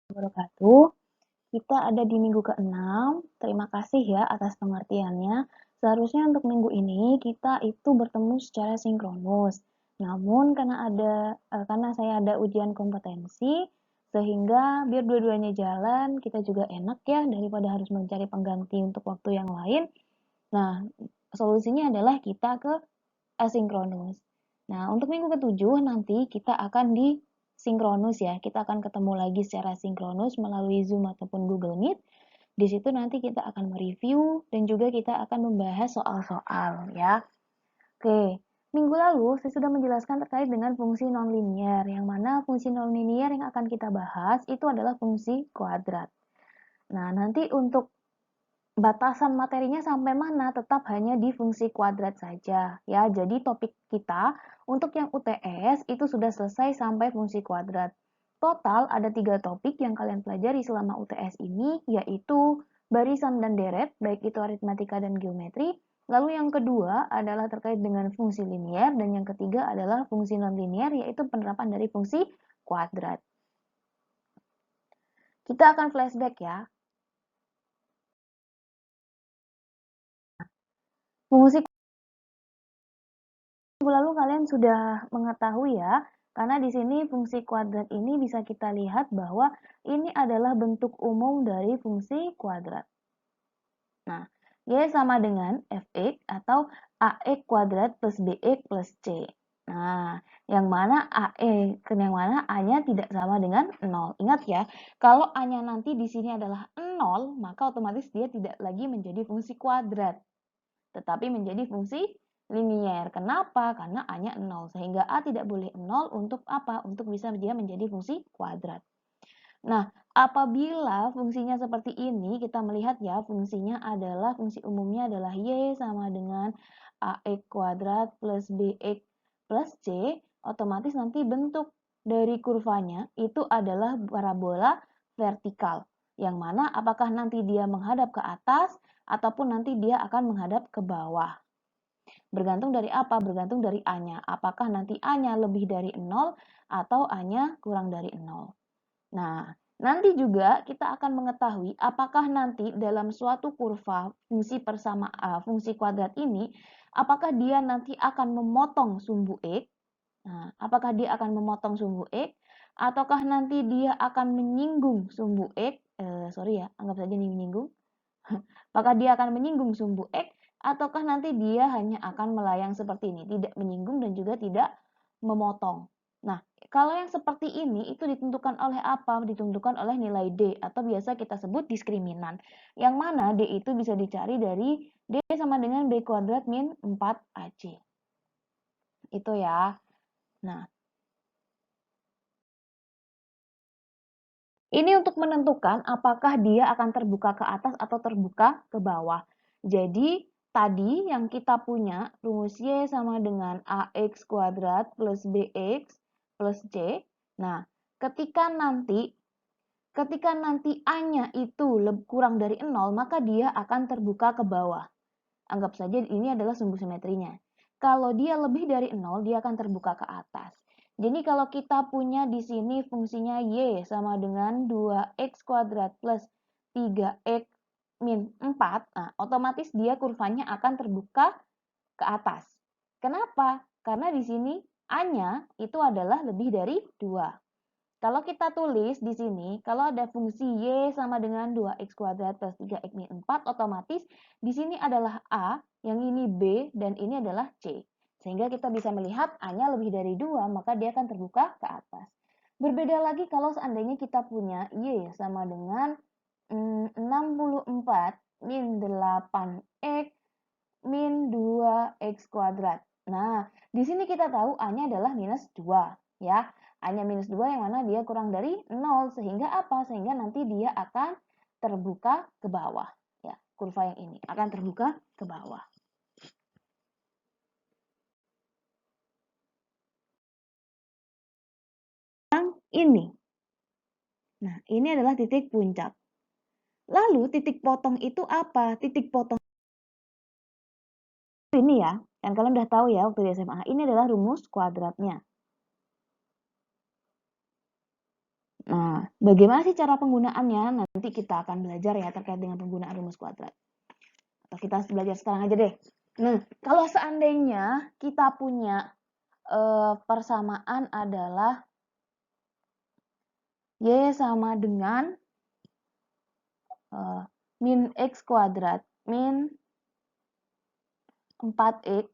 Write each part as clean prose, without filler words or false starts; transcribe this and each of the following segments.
Wabarakatuh. Kita ada di minggu ke-6. Terima kasih ya atas pengertiannya. Seharusnya untuk minggu ini kita itu bertemu secara sinkronus. Namun karena saya ada ujian kompetensi sehingga biar dua-duanya jalan, kita juga enak ya daripada harus mencari pengganti untuk waktu yang lain. Nah, solusinya adalah kita ke asinkronus. Nah, untuk minggu ke-7 nanti kita akan di sinkronus ya. Kita akan ketemu lagi secara sinkronus melalui Zoom ataupun Google Meet. Di situ nanti kita akan mereview dan juga kita akan membahas soal-soal ya. Oke, minggu lalu saya sudah menjelaskan terkait dengan fungsi nonlinier, yang mana fungsi nonlinier yang akan kita bahas itu adalah fungsi kuadrat. Nah, nanti untuk batasan materinya sampai mana tetap hanya di fungsi kuadrat saja ya. Jadi topik kita untuk yang UTS itu sudah selesai sampai fungsi kuadrat. Total ada 3 topik yang kalian pelajari selama UTS ini, yaitu barisan dan deret, baik itu aritmatika dan geometri. Lalu yang kedua adalah terkait dengan fungsi linier, dan yang ketiga adalah fungsi nonlinier, yaitu penerapan dari fungsi kuadrat. Kita akan flashback ya. Fungsi minggu lalu kalian sudah mengetahui ya, karena di sini fungsi kuadrat ini bisa kita lihat bahwa ini adalah bentuk umum dari fungsi kuadrat. Nah, Y sama dengan Fx atau Ax kuadrat plus Bx plus C. Nah, yang mana A-nya tidak sama dengan 0. Ingat ya, kalau A-nya nanti di sini adalah 0, maka otomatis dia tidak lagi menjadi fungsi kuadrat, tetapi menjadi fungsi linier. Kenapa? Karena A-nya 0. Sehingga A tidak boleh 0 untuk apa? Untuk bisa dia menjadi fungsi kuadrat. Nah, apabila fungsinya seperti ini, kita melihat ya, fungsinya adalah, fungsi umumnya adalah Y sama dengan AX kuadrat plus BX plus C, otomatis nanti bentuk dari kurvanya itu adalah parabola vertikal. Yang mana apakah nanti dia menghadap ke atas ataupun nanti dia akan menghadap ke bawah. Bergantung dari apa? Bergantung dari A-nya. Apakah nanti A-nya lebih dari 0 atau A-nya kurang dari 0. Nah, nanti juga kita akan mengetahui apakah nanti dalam suatu kurva fungsi kuadrat ini, apakah dia nanti akan memotong sumbu X. Nah, apakah dia akan memotong sumbu X ataukah nanti dia akan menyinggung sumbu X? Sorry ya, anggap saja ini menyinggung. Apakah dia akan menyinggung sumbu X ataukah nanti dia hanya akan melayang seperti ini, tidak menyinggung dan juga tidak memotong. Nah, kalau yang seperti ini itu ditentukan oleh apa? Ditentukan oleh nilai D atau biasa kita sebut diskriminan. Yang mana D itu bisa dicari dari D sama dengan B kuadrat min 4AC. Itu ya. Nah, ini untuk menentukan apakah dia akan terbuka ke atas atau terbuka ke bawah. Jadi, tadi yang kita punya rumus Y sama dengan AX kuadrat plus BX plus C. Nah, ketika nanti A-nya itu kurang dari 0, maka dia akan terbuka ke bawah. Anggap saja ini adalah sumbu simetrinya. Kalau dia lebih dari 0, dia akan terbuka ke atas. Jadi kalau kita punya di sini fungsinya Y sama dengan 2X kuadrat plus 3X min 4, nah otomatis dia kurvanya akan terbuka ke atas. Kenapa? Karena di sini A-nya itu adalah lebih dari 2. Kalau kita tulis di sini, kalau ada fungsi Y sama dengan 2X kuadrat plus 3X min 4, otomatis di sini adalah A, yang ini B, dan ini adalah C. Sehingga kita bisa melihat A-nya lebih dari 2, maka dia akan terbuka ke atas. Berbeda lagi kalau seandainya kita punya Y sama dengan 64 min 8X min 2X kuadrat. Nah, di sini kita tahu A-nya adalah minus 2, ya. A-nya minus 2 yang mana dia kurang dari 0, sehingga apa? Sehingga nanti dia akan terbuka ke bawah. Ya, kurva yang ini akan terbuka ke bawah. Yang ini. Nah, ini adalah titik puncak. Lalu titik potong itu apa? Titik potong ini ya, kan kalian udah tahu ya waktu di SMA. Ini adalah rumus kuadratnya. Nah, Nah, bagaimana sih cara penggunaannya? Nanti kita akan belajar ya terkait dengan penggunaan rumus kuadrat. Atau kita belajar sekarang aja deh. Nah, kalau seandainya kita punya persamaan adalah Y sama dengan min X kuadrat min 4X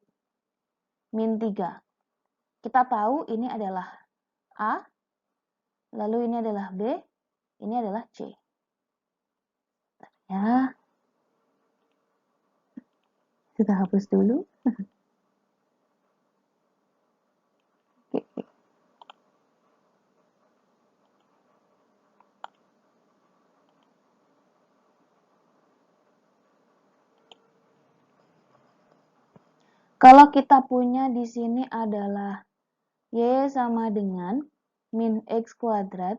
min 3. Kita tahu ini adalah A, lalu ini adalah B, ini adalah C. Ya, kita hapus dulu. Oke. Kalau kita punya di sini adalah Y sama dengan min X kuadrat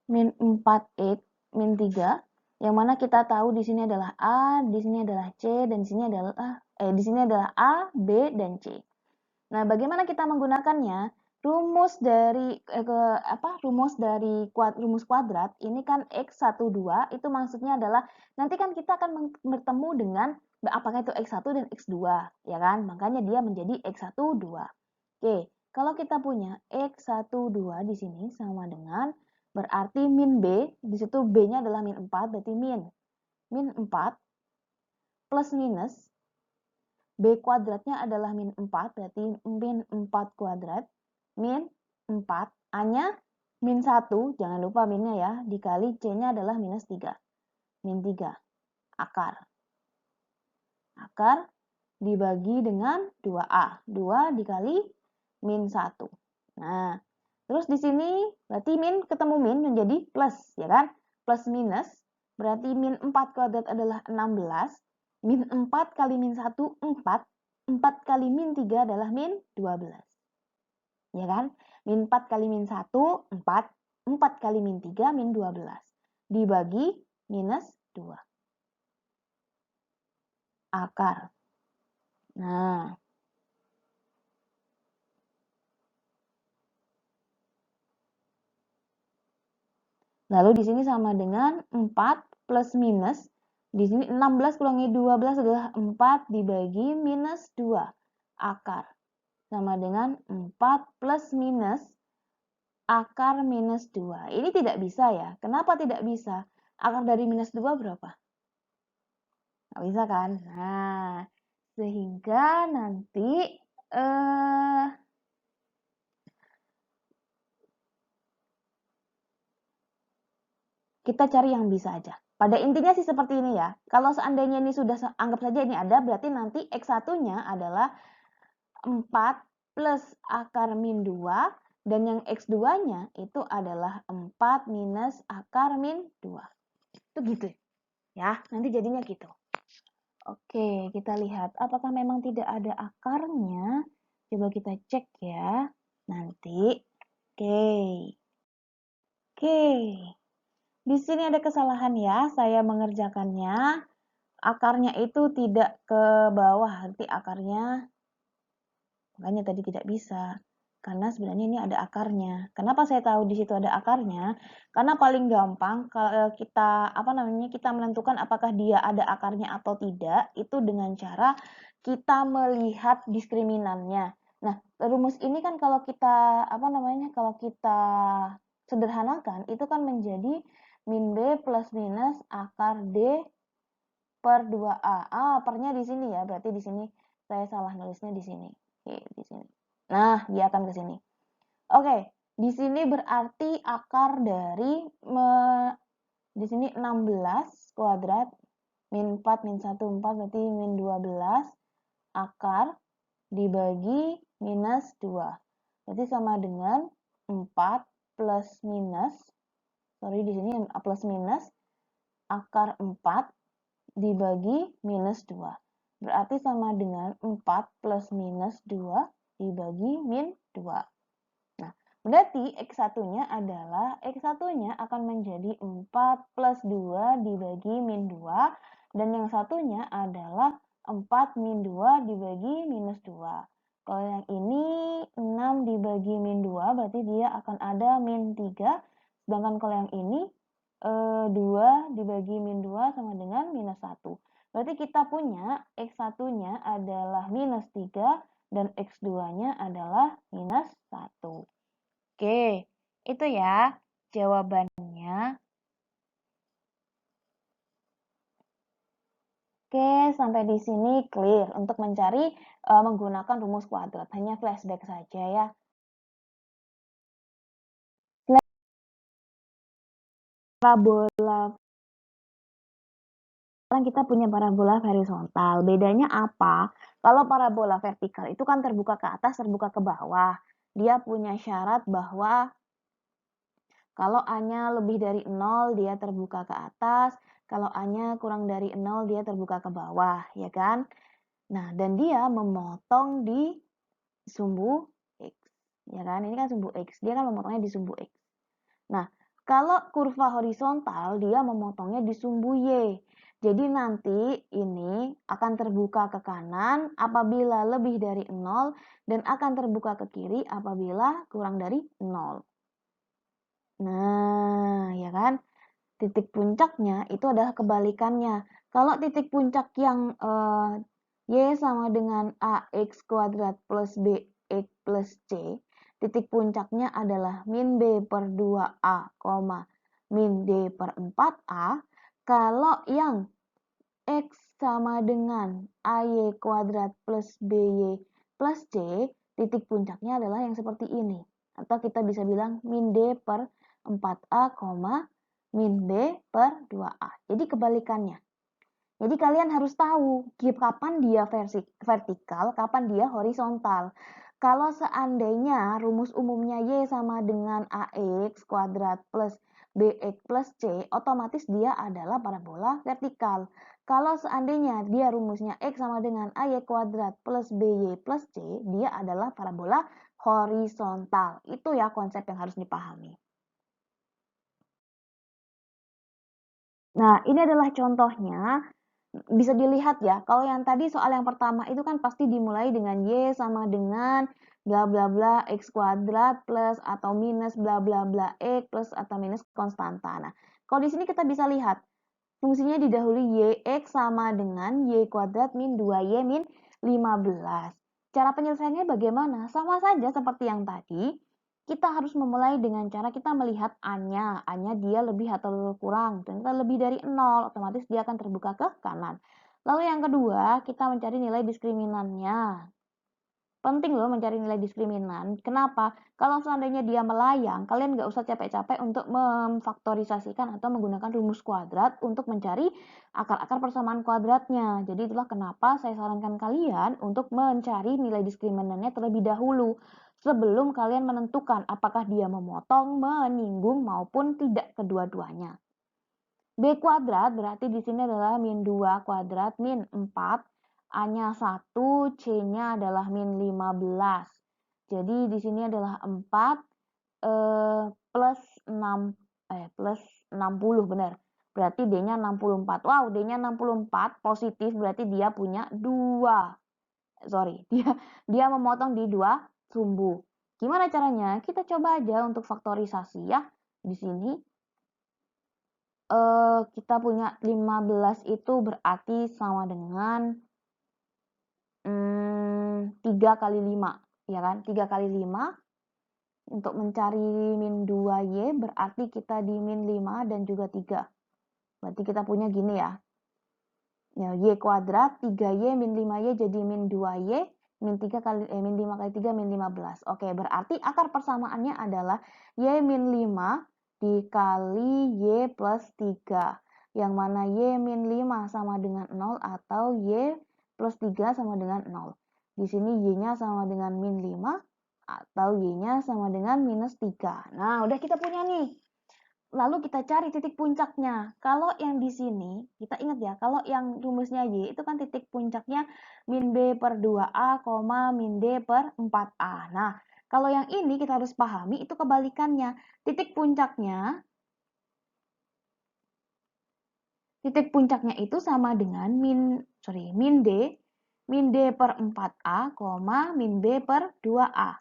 min 4X min 3, yang mana kita tahu di sini adalah A, di sini adalah C, dan di sini adalah A, B, dan C. Nah, bagaimana kita menggunakannya? Rumus dari rumus kuadrat ini kan X12 itu maksudnya adalah nanti kan kita akan bertemu dengan apakah itu X1 dan X2, ya kan? Makanya dia menjadi X12. Oke, kalau kita punya X12 di sini sama dengan berarti min B, di situ B-nya adalah min 4, berarti min 4 plus minus B kuadratnya adalah min 4, berarti min 4 kuadrat, min 4, A-nya min 1, jangan lupa minnya ya, dikali C-nya adalah minus 3. Min 3, akar. Akar dibagi dengan 2A, 2 dikali min 1. Nah, terus di sini berarti min ketemu min menjadi plus, ya kan? Plus minus, berarti min 4 kuadrat adalah 16, min 4 kali min 1, 4, 4 kali min 3 adalah min 12. Ya kan? Min 4 kali min 1, 4, 4 kali min 3, min 12. Dibagi minus 2. Akar. Nah, lalu di sini sama dengan 4 plus minus. Di sini 16 kurangi 12 adalah 4 dibagi minus 2. Akar. Sama dengan 4 plus minus akar minus 2. Ini tidak bisa ya. Kenapa tidak bisa? Akar dari minus 2 berapa? Nggak bisa kan? Nah, sehingga nanti kita cari yang bisa aja. Pada intinya sih seperti ini ya. Kalau seandainya ini sudah anggap saja ini ada, berarti nanti X1-nya adalah 4 plus akar min 2, dan yang X2-nya itu adalah 4 minus akar min 2. Itu gitu ya, nanti jadinya gitu. Oke, kita lihat apakah memang tidak ada akarnya. Coba kita cek ya, nanti. Oke. Di sini ada kesalahan ya, saya mengerjakannya. Akarnya itu tidak ke bawah, nanti akarnya, makanya tadi tidak bisa. Karena sebenarnya ini ada akarnya. Kenapa saya tahu di situ ada akarnya? Karena paling gampang kalau kita kita menentukan apakah dia ada akarnya atau tidak itu dengan cara kita melihat diskriminannya. Nah, rumus ini kan kalau kita kalau kita sederhanakan itu kan menjadi min B plus minus akar D per 2A. Pernya di sini ya, berarti di sini saya salah nulisnya di sini. Oke, di sini. Nah, dia akan ke sini. Oke, di sini berarti akar dari di sini 16 kuadrat min 4 min 1 4 berarti min 12 akar dibagi minus 2. Berarti sama dengan 4 plus minus, sorry di sini plus minus akar 4 dibagi minus 2. Berarti sama dengan 4 plus minus 2 dibagi min 2. Nah, berarti X1-nya adalah, X1-nya akan menjadi 4 plus 2 dibagi min 2, dan yang satunya adalah 4 min 2 dibagi minus 2. Kalau yang ini 6 dibagi min 2 berarti dia akan ada min 3. Sedangkan kalau yang ini 2 dibagi min 2 sama dengan minus 1. Berarti kita punya X1-nya adalah minus 3 dan X2-nya adalah minus 1. Oke, itu ya jawabannya. Oke, sampai di sini clear untuk mencari menggunakan rumus kuadrat. Hanya flashback saja ya. Parabola, sekarang kita punya parabola horizontal. Bedanya apa? Kalau parabola vertikal itu kan terbuka ke atas, terbuka ke bawah. Dia punya syarat bahwa kalau A-nya lebih dari 0, dia terbuka ke atas. Kalau A-nya kurang dari 0, dia terbuka ke bawah, ya kan? Nah, dan dia memotong di sumbu X, ya kan? Ini kan sumbu X, dia kan memotongnya di sumbu X. Nah, kalau kurva horizontal, dia memotongnya di sumbu Y. Jadi nanti ini akan terbuka ke kanan apabila lebih dari 0 dan akan terbuka ke kiri apabila kurang dari 0. Nah, ya kan? Titik puncaknya itu adalah kebalikannya. Kalau titik puncak yang Y sama dengan AX kuadrat plus BX plus C, titik puncaknya adalah min B per 2A, min D per 4A. Kalau yang X sama dengan AY kuadrat plus BY plus C, titik puncaknya adalah yang seperti ini. Atau kita bisa bilang min D per 4A, min B per 2A. Jadi kebalikannya. Jadi kalian harus tahu kapan dia vertikal, kapan dia horizontal. Kalau seandainya rumus umumnya Y sama dengan AX kuadrat plus BX plus C, otomatis dia adalah parabola vertikal. Kalau seandainya dia rumusnya X sama dengan AY kuadrat plus BY plus C, dia adalah parabola horizontal. Itu ya konsep yang harus dipahami. Nah, ini adalah contohnya. Bisa dilihat ya, kalau yang tadi soal yang pertama itu kan pasti dimulai dengan Y sama dengan bla bla bla X kuadrat plus atau minus bla bla bla X plus atau minus konstanta. Nah, kalau di sini kita bisa lihat fungsinya didahului YX sama dengan Y kuadrat min 2Y min 15. Cara penyelesaiannya bagaimana? Sama saja seperti yang tadi. Kita harus memulai dengan cara kita melihat A-nya. A-nya dia lebih atau kurang. Ternyata lebih dari 0, otomatis dia akan terbuka ke kanan. Lalu yang kedua, kita mencari nilai diskriminannya. Penting loh mencari nilai diskriminan. Kenapa? Kalau seandainya dia melayang, kalian nggak usah capek-capek untuk memfaktorisasikan atau menggunakan rumus kuadrat untuk mencari akar-akar persamaan kuadratnya. Jadi itulah kenapa saya sarankan kalian untuk mencari nilai diskriminannya terlebih dahulu sebelum kalian menentukan apakah dia memotong, menyinggung maupun tidak kedua-duanya. B kuadrat berarti di sini adalah min 2 kuadrat min 4. A-nya 1, C-nya adalah min 15. Jadi di sini adalah 4 plus 6 plus 60 benar. Berarti D-nya 64. Wow, D-nya 64 positif berarti dia punya 2. Sorry, dia memotong di 2 sumbu. Gimana caranya? Kita coba aja untuk faktorisasi ya. Di sini kita punya 15 itu berarti sama dengan 3 kali 5, ya kan? 3 kali 5 untuk mencari min 2Y berarti kita di min 5 dan juga 3. Berarti kita punya gini ya. Ya, Y kuadrat 3Y min 5Y jadi min 2Y min 3 kali min 5 kali 3 min 15. Oke, berarti akar persamaannya adalah Y min 5 dikali Y plus 3. Yang mana Y min 5 sama dengan 0 atau Y plus 3 sama dengan 0. Di sini Y-nya sama dengan min 5 atau Y-nya sama dengan minus 3. Nah, udah kita punya nih. Lalu kita cari titik puncaknya. Kalau yang di sini, kita ingat ya, kalau yang rumusnya Y itu kan titik puncaknya min B per 2A, min D per 4A. Nah, kalau yang ini kita harus pahami itu kebalikannya. Titik puncaknya itu sama dengan min D. min D per 4A, min B per 2A.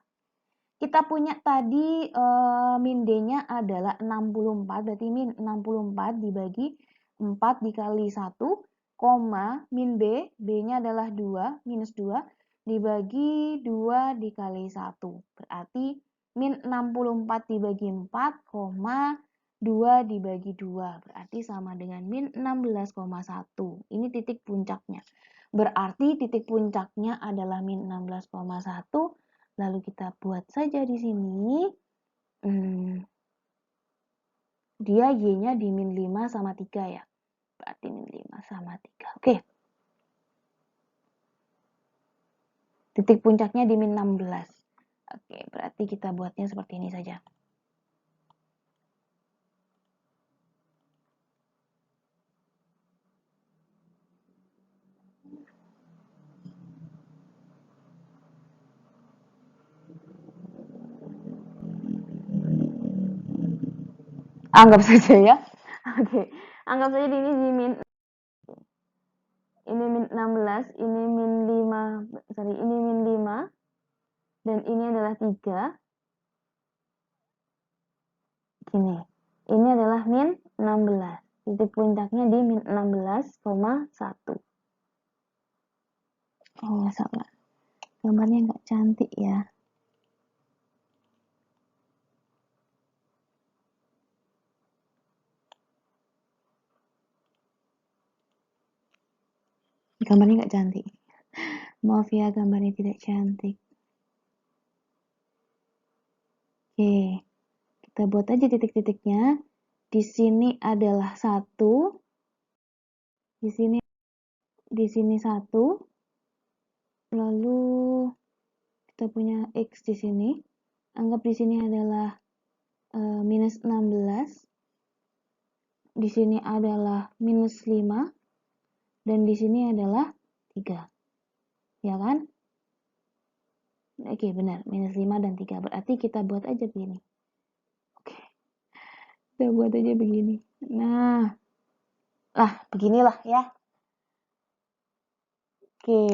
Kita punya tadi min D-nya adalah 64, berarti min 64 dibagi 4 dikali 1, min B, B-nya adalah 2, minus 2, dibagi 2 dikali 1. Berarti min 64 dibagi 4, 2 dibagi 2. Berarti sama dengan min 16,1. Ini titik puncaknya. Berarti titik puncaknya adalah min 16,1. Lalu kita buat saja di sini. Dia Y-nya di min 5 sama 3 ya. Berarti min 5 sama 3. Oke. Titik puncaknya di min 16. Oke, berarti kita buatnya seperti ini saja. Anggap saja ya. Oke, anggap saja ini di min ini min 16, ini min 5, ini min 5 dan ini adalah 3. Gini. Ini adalah min 16. Titik puncaknya di min 16,1. Oh, salah. Gambarnya nggak cantik ya. Gambarnya nggak cantik. Maaf ya, gambarnya tidak cantik. Oke, kita buat aja titik-titiknya. Di sini adalah 1. Di sini 1. Lalu kita punya X di sini. Anggap di sini adalah minus 16. Di sini adalah minus 5. Dan di sini adalah 3. Ya kan? Oke, benar. Minus 5 dan 3. Berarti kita buat aja begini. Oke. Kita buat aja begini. Nah. Beginilah ya. Oke.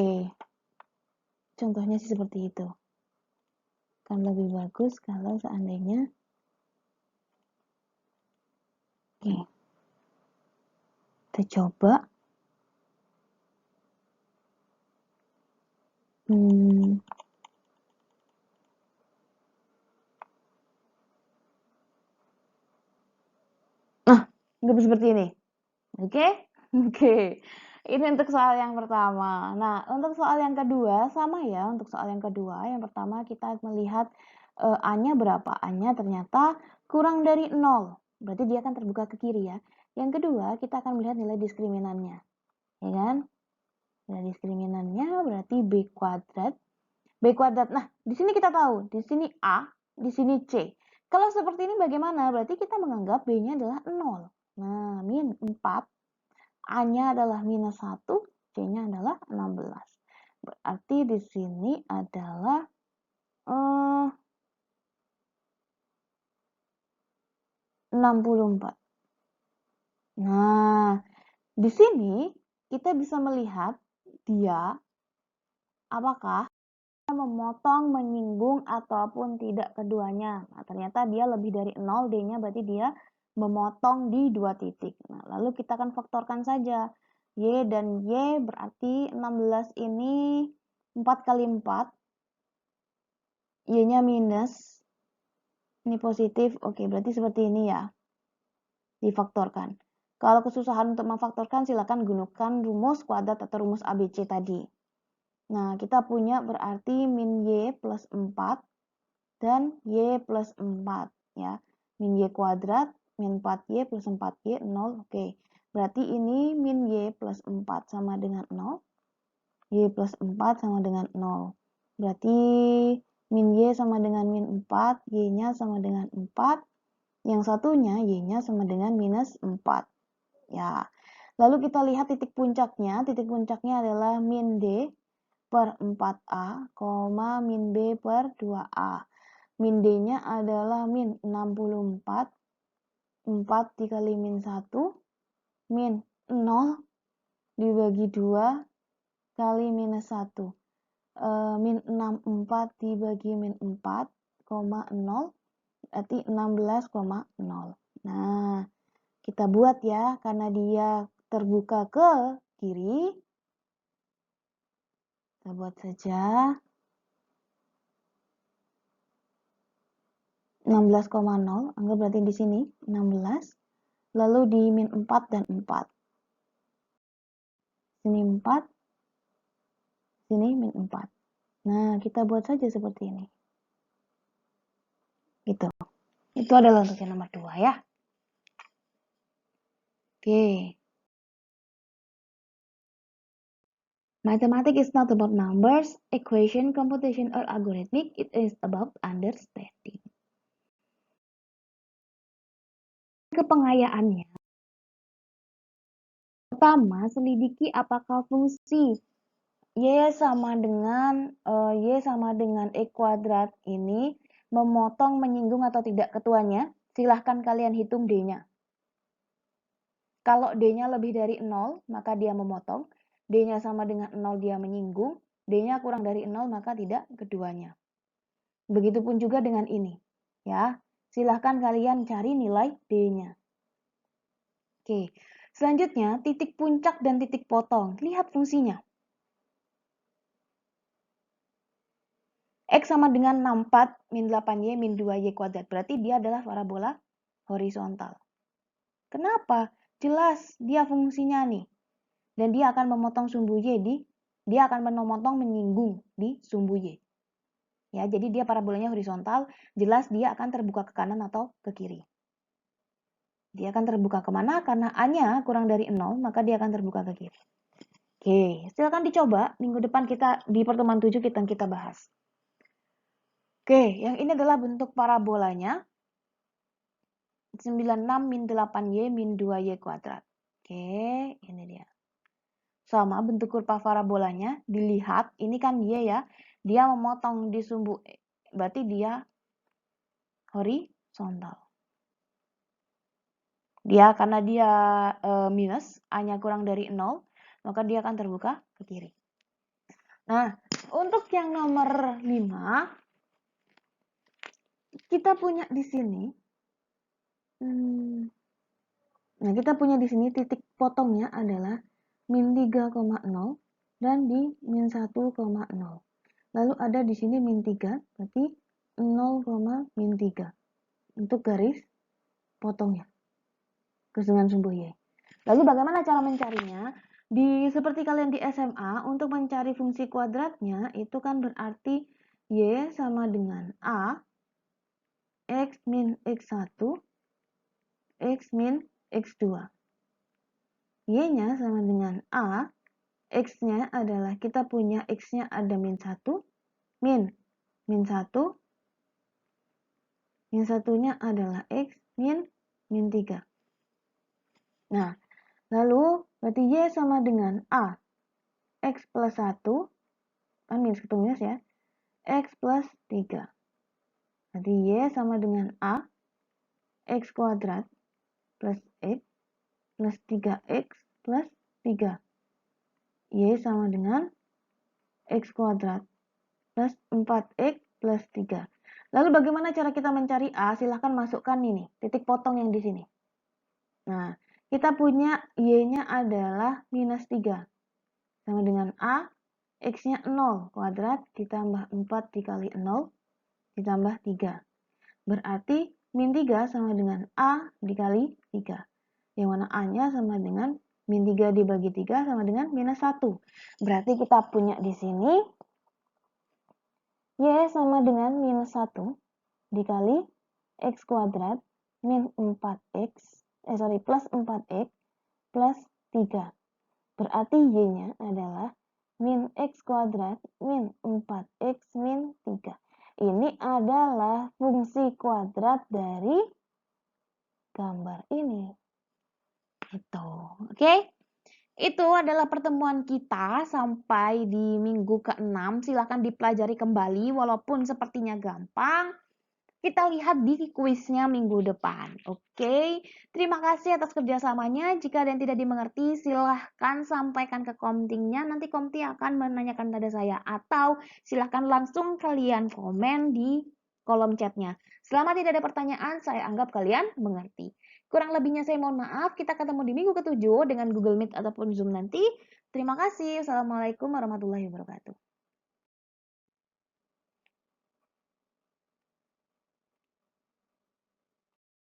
Contohnya sih seperti itu. Kan lebih bagus kalau seandainya. Oke. Kita coba. Nggak seperti ini. Oke? Oke. Ini untuk soal yang pertama. Nah, untuk soal yang kedua, sama ya. Untuk soal yang kedua, yang pertama kita melihat A-nya berapa. A-nya ternyata kurang dari 0. Berarti dia akan terbuka ke kiri ya. Yang kedua, kita akan melihat nilai diskriminannya. Ya kan? Nilai diskriminannya berarti B kuadrat. B kuadrat. Nah, di sini kita tahu. Di sini A, di sini C. Kalau seperti ini bagaimana? Berarti kita menganggap B-nya adalah 0. Nah, min 4. A-nya adalah minus 1, C-nya adalah 16. Berarti di sini adalah 64. Nah, di sini kita bisa melihat dia apakah memotong, menyinggung, ataupun tidak keduanya. Nah, ternyata dia lebih dari 0, D-nya berarti dia memotong di 2 titik. Nah, lalu kita akan faktorkan saja. Y dan Y berarti 16 ini 4 kali 4. Y-nya minus. Ini positif. Oke, berarti seperti ini ya. Difaktorkan. Kalau kesusahan untuk memfaktorkan, silakan gunakan rumus kuadrat atau rumus ABC tadi. Nah, kita punya berarti min Y plus 4 dan Y plus 4 ya. Min Y kuadrat, min 4Y plus 4Y, 0. Oke. Berarti ini min Y plus 4 sama dengan 0. Y plus 4 sama dengan 0. Berarti min Y sama dengan min 4, Y-nya sama dengan 4. Yang satunya Y-nya sama dengan minus 4. Ya. Lalu kita lihat titik puncaknya. Titik puncaknya adalah min D per 4A, min B per 2A. Min D-nya adalah min 64. 4 dikali min 1, min 0 dibagi 2 kali minus 1. Min 64 dibagi min 4,0 berarti 16,0. Nah, kita buat ya, karena dia terbuka ke kiri. Kita buat saja 16,0, anggap berarti di sini 16. Lalu di min 4 dan 4. Sini 4, sini min 4. Nah, kita buat saja seperti ini. Gitu. Itu adalah untuk yang nomor 2 ya. Oke. Mathematics is not about numbers, equation, computation, or algorithmic. It is about understanding. Kepengayaannya. Pertama, selidiki apakah fungsi Y sama dengan E kuadrat ini memotong, menyinggung atau tidak ketuanya. Silahkan kalian hitung D-nya. Kalau D-nya lebih dari 0, maka dia memotong. D-nya sama dengan 0, dia menyinggung. D-nya kurang dari 0, maka tidak keduanya. Begitupun juga dengan ini. Ya, silahkan kalian cari nilai D-nya. Oke, selanjutnya titik puncak dan titik potong. Lihat fungsinya. X sama dengan 64 min 8Y min 2Y kuadrat. Berarti dia adalah parabola horizontal. Kenapa? Jelas dia fungsinya nih. Dan dia akan memotong sumbu Y dia akan memotong menyinggung di sumbu Y. Ya, jadi dia parabolanya horizontal, jelas dia akan terbuka ke kanan atau ke kiri. Dia akan terbuka kemana? Karena A-nya kurang dari 0, maka dia akan terbuka ke kiri. Oke, silakan dicoba. Minggu depan di pertemuan 7 kita bahas. Oke, yang ini adalah bentuk parabolanya. 96 min 8Y min 2Y kuadrat. Oke, ini dia. Sama bentuk kurva parabolanya. Dilihat, ini kan Y ya. Dia memotong di sumbu E. Berarti dia horizontal. Karena dia minus, A-nya kurang dari 0, maka dia akan terbuka ke kiri. Nah, untuk yang nomor 5, kita punya di sini. Nah, kita punya di sini titik potongnya adalah min 3,0 dan di min 1,0. Lalu ada di sini min 3, berarti 0, min 3 untuk garis potongnya. Dengan sumbu Y. Lalu bagaimana cara mencarinya? Seperti kalian di SMA, untuk mencari fungsi kuadratnya, itu kan berarti Y sama dengan A, X min X1, X min X2. Y-nya sama dengan A, X-nya adalah kita punya X-nya ada min 1, min 1, min 1-nya adalah X, min 3. Nah, lalu berarti Y sama dengan A, X plus 1, minus ketemu minus ya, X plus 3. Berarti Y sama dengan A, X kuadrat plus X plus 3X plus 3. Y sama dengan X kuadrat plus 4X plus 3. Lalu bagaimana cara kita mencari A? Silahkan masukkan ini, titik potong yang di sini. Nah, kita punya Y-nya adalah minus 3. Sama dengan A, X-nya 0 kuadrat ditambah 4 dikali 0 ditambah 3. Berarti min 3 sama dengan A dikali 3. Yang mana A-nya sama dengan min 3 dibagi 3 sama dengan minus 1. Berarti kita punya di sini Y sama dengan minus 1 dikali X kuadrat min 4X, plus 4X plus 3. Berarti Y-nya adalah min X kuadrat min 4X min 3. Ini adalah fungsi kuadrat dari gambar ini. Itu, oke? Itu adalah pertemuan kita sampai di minggu ke-6. Silahkan dipelajari kembali walaupun sepertinya gampang. kita lihat di kuisnya minggu depan. Oke, terima kasih atas kerjasamanya. Jika ada yang tidak dimengerti, silahkan sampaikan ke komtingnya. Nanti komti akan menanyakan pada saya. Atau silahkan langsung kalian komen di kolom chatnya. Selama tidak ada pertanyaan, saya anggap kalian mengerti. Kurang lebihnya saya mohon maaf. Kita ketemu di minggu ke-7 dengan Google Meet ataupun Zoom nanti. Terima kasih. Assalamualaikum warahmatullahi wabarakatuh.